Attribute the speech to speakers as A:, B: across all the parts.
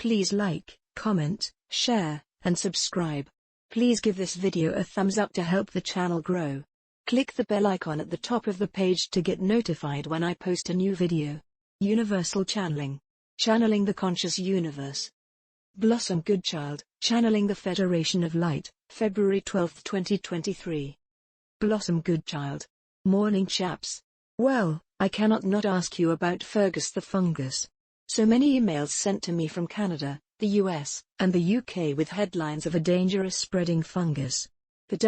A: Please like, comment, share, and subscribe. Please give this video a thumbs up to help the channel grow. Click the bell icon at the top of the page to get notified when I post a new video. Universal Channeling. Channeling the Conscious Universe. Blossom Goodchild, Channeling the Federation of Light, February 12, 2023. Blossom Goodchild. Morning chaps. Well, I cannot not ask you about Fergus the fungus. So many emails sent to me from Canada, the US, and the UK with headlines of a dangerous spreading fungus. The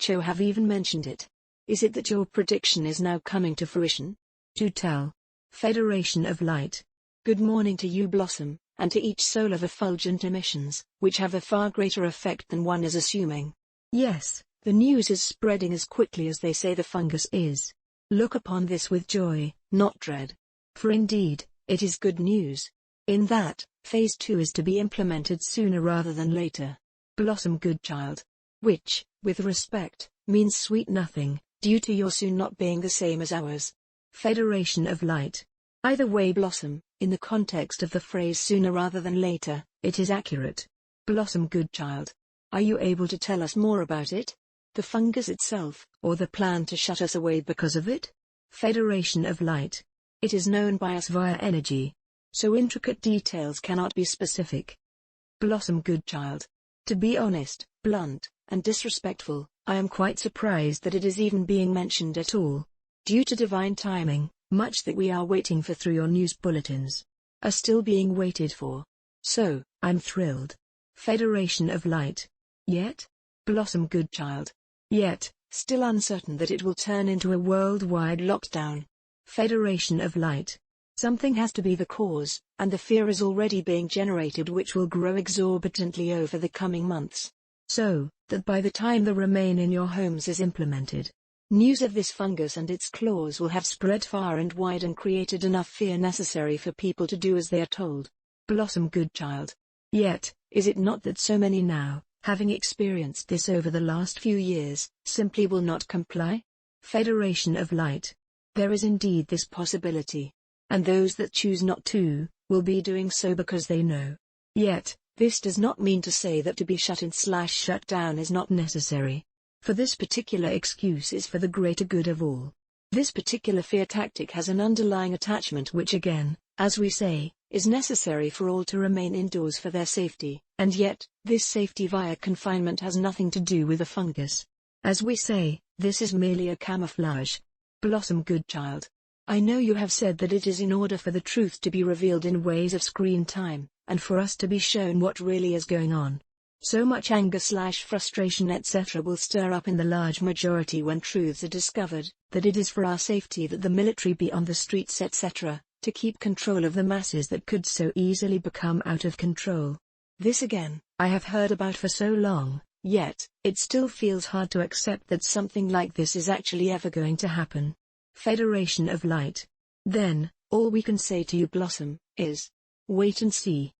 A: WHO have even mentioned it. Is it that your prediction is now coming to fruition? Do tell. Federation of Light. Good morning to you, Blossom, and to each soul of effulgent emissions, which have a far greater effect than one is assuming. Yes, the news is spreading as quickly as they say the fungus is. Look upon this with joy, not dread. For indeed, it is good news. In that, Phase 2 is to be implemented sooner rather than later. Blossom Goodchild. Which, with respect, means sweet nothing, due to your soon not being the same as ours. Federation of Light. Either way, Blossom, in the context of the phrase sooner rather than later, it is accurate. Blossom Goodchild. Are you able to tell us more about it? The fungus itself, or the plan to shut us away because of it? Federation of Light. It is known by us via energy. So intricate details cannot be specific. Blossom Goodchild. To be honest, blunt, and disrespectful, I am quite surprised that it is even being mentioned at all. Due to divine timing, much that we are waiting for through your news bulletins are still being waited for. So, I'm thrilled. Federation of Light. Yet? Blossom Goodchild. Yet, still uncertain that it will turn into a worldwide lockdown. Federation of Light. Something has to be the cause, and the fear is already being generated which will grow exorbitantly over the coming months. So, that by the time the remain in your homes is implemented, news of this fungus and its claws will have spread far and wide and created enough fear necessary for people to do as they are told. Blossom Goodchild. Yet, is it not that so many now, having experienced this over the last few years, simply will not comply? Federation of Light. There is indeed this possibility. And those that choose not to, will be doing so because they know. Yet, this does not mean to say that to be shut in/shut down is not necessary. For this particular excuse is for the greater good of all. This particular fear tactic has an underlying attachment which again, as we say, is necessary for all to remain indoors for their safety, and yet, this safety via confinement has nothing to do with the fungus. As we say, this is merely a camouflage. Blossom Goodchild. I know you have said that it is in order for the truth to be revealed in ways of screen time, and for us to be shown what really is going on. So much anger/frustration etc. will stir up in the large majority when truths are discovered, that it is for our safety that the military be on the streets etc., to keep control of the masses that could so easily become out of control. This again, I have heard about for so long, yet, it still feels hard to accept that something like this is actually ever going to happen. Federation of Light. Then, all we can say to you, Blossom, is, wait and see.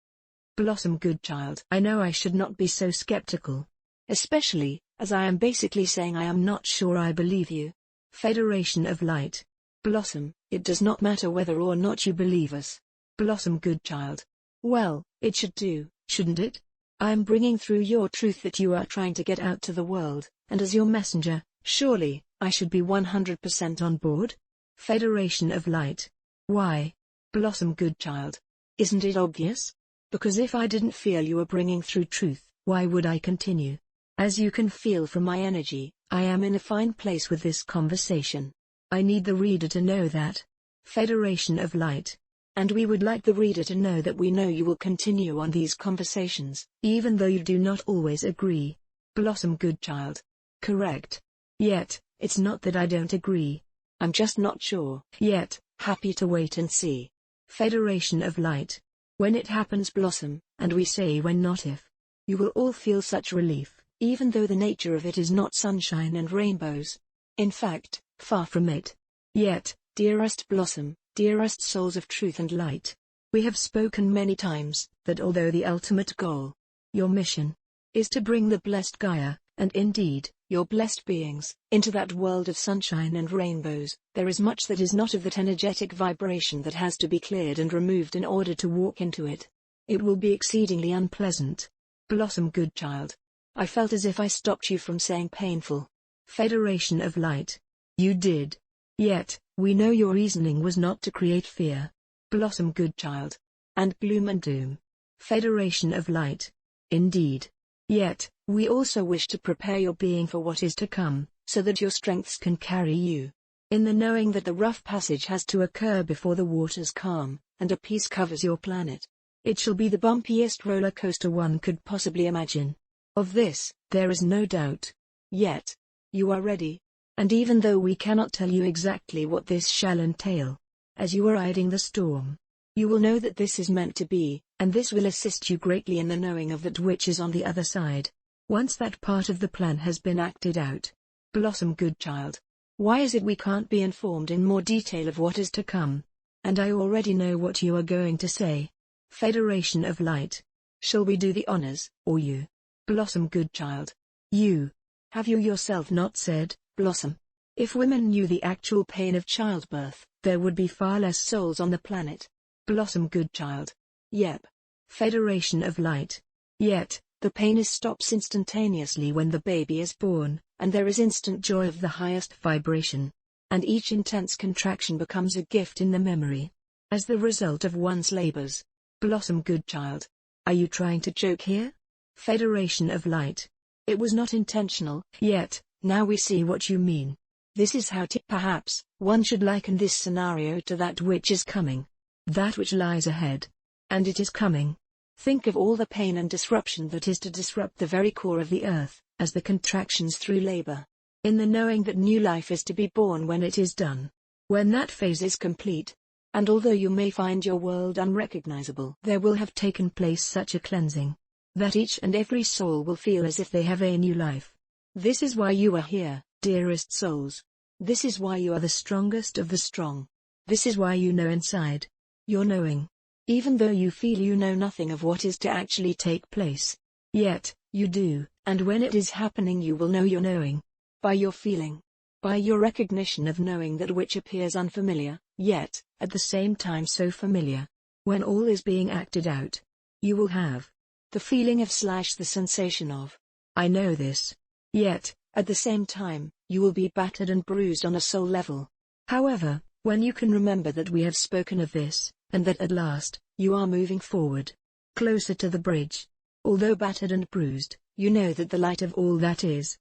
A: Blossom Goodchild. I know I should not be so skeptical. Especially, as I am basically saying I am not sure I believe you. Federation of Light. Blossom, it does not matter whether or not you believe us. Blossom Goodchild. Well, it should do, shouldn't it? I am bringing through your truth that you are trying to get out to the world, and as your messenger, surely, I should be 100% on board? Federation of Light. Why? Blossom Goodchild. Isn't it obvious? Because if I didn't feel you were bringing through truth, why would I continue? As you can feel from my energy, I am in a fine place with this conversation. I need the reader to know that. Federation of Light. And we would like the reader to know that we know you will continue on these conversations, even though you do not always agree. Blossom Goodchild. Correct. Yet, it's not that I don't agree. I'm just not sure. Yet, happy to wait and see. Federation of Light. When it happens, Blossom, and we say when not if, you will all feel such relief, even though the nature of it is not sunshine and rainbows. In fact, far from it. Yet, dearest Blossom, dearest souls of truth and light, we have spoken many times, that although the ultimate goal, your mission, is to bring the blessed Gaia, and indeed, your blessed beings, into that world of sunshine and rainbows, there is much that is not of that energetic vibration that has to be cleared and removed in order to walk into it. It will be exceedingly unpleasant. Blossom Goodchild. I felt as if I stopped you from saying painful. Federation of Light. You did. Yet, we know your reasoning was not to create fear. Blossom Goodchild. And gloom and doom. Federation of Light. Indeed. Yet, we also wish to prepare your being for what is to come, so that your strengths can carry you. In the knowing that the rough passage has to occur before the waters calm, and a peace covers your planet. It shall be the bumpiest roller coaster one could possibly imagine. Of this, there is no doubt. Yet, you are ready. And even though we cannot tell you exactly what this shall entail, as you are riding the storm, you will know that this is meant to be, and this will assist you greatly in the knowing of that which is on the other side. Once that part of the plan has been acted out. Blossom Goodchild. Why is it we can't be informed in more detail of what is to come? And I already know what you are going to say. Federation of Light. Shall we do the honors, or you? Blossom Goodchild. You. Have you yourself not said, Blossom? If women knew the actual pain of childbirth, there would be far less souls on the planet. Blossom Goodchild. Yep. Federation of Light. Yet, the pain stops instantaneously when the baby is born, and there is instant joy of the highest vibration. And each intense contraction becomes a gift in the memory, as the result of one's labors. Blossom Goodchild. Are you trying to joke here? Federation of Light. It was not intentional, yet, now we see what you mean. This is how perhaps, one should liken this scenario to that which is coming. That which lies ahead. And it is coming. Think of all the pain and disruption that is to disrupt the very core of the earth, as the contractions through labor. In the knowing that new life is to be born when it is done. When that phase is complete. And although you may find your world unrecognizable, there will have taken place such a cleansing, that each and every soul will feel as if they have a new life. This is why you are here, dearest souls. This is why you are the strongest of the strong. This is why you know inside. You're knowing. Even though you feel you know nothing of what is to actually take place. Yet, you do, and when it is happening you will know you're knowing. By your feeling. By your recognition of knowing that which appears unfamiliar, yet, at the same time so familiar. When all is being acted out, you will have the feeling of / the sensation of, I know this. Yet, at the same time, you will be battered and bruised on a soul level. However, when you can remember that we have spoken of this, and that at last, you are moving forward, closer to the bridge. Although battered and bruised, you know that the light of all that is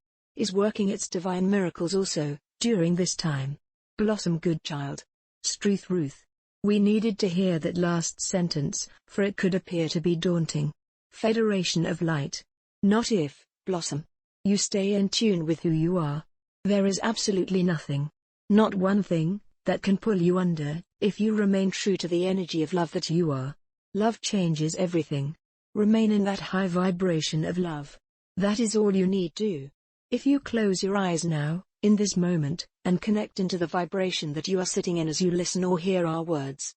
A: working its divine miracles also, during this time. Blossom Goodchild. Struth Ruth. We needed to hear that last sentence, for it could appear to be daunting. Federation of Light. Not if, Blossom. You stay in tune with who you are. There is absolutely nothing, not one thing, that can pull you under, if you remain true to the energy of love that you are. Love changes everything. Remain in that high vibration of love. That is all you need do. If you close your eyes now, in this moment, and connect into the vibration that you are sitting in as you listen or hear our words.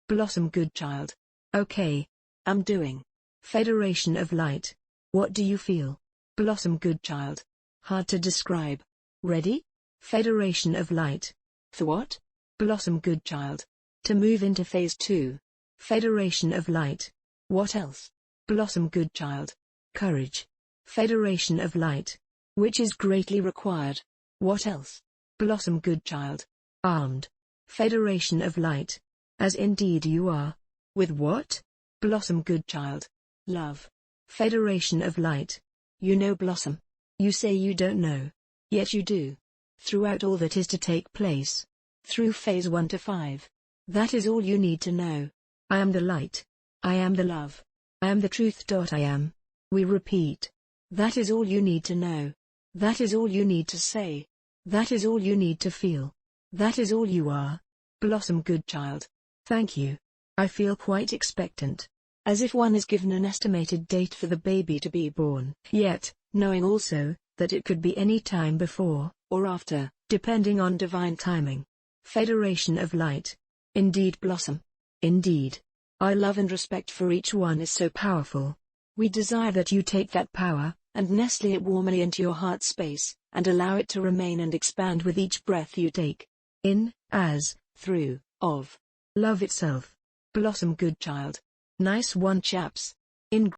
A: Blossom Goodchild. Okay. I'm doing. Federation of Light. What do you feel? Blossom Goodchild. Hard to describe. Ready? Federation of Light. The what? Blossom Goodchild. To move into phase 2. Federation of Light. What else? Blossom Goodchild. Courage. Federation of Light. Which is greatly required. What else? Blossom Goodchild. Armed. Federation of Light. As indeed you are. With what? Blossom Goodchild. Love. Federation of Light. You know, Blossom. You say you don't know. Yet you do. Throughout all that is to take place. Through phase 1 to 5. That is all you need to know. I am the light. I am the love. I am the truth. I am. We repeat. That is all you need to know. That is all you need to say. That is all you need to feel. That is all you are. Blossom Goodchild. Thank you. I feel quite expectant. As if one is given an estimated date for the baby to be born, yet, knowing also, that it could be any time before, or after, depending on divine timing. Federation of Light. Indeed, Blossom. Indeed. Our love and respect for each one is so powerful. We desire that you take that power, and nestle it warmly into your heart space, and allow it to remain and expand with each breath you take. In, as, through, of love itself. Blossom Goodchild. Nice one chaps. In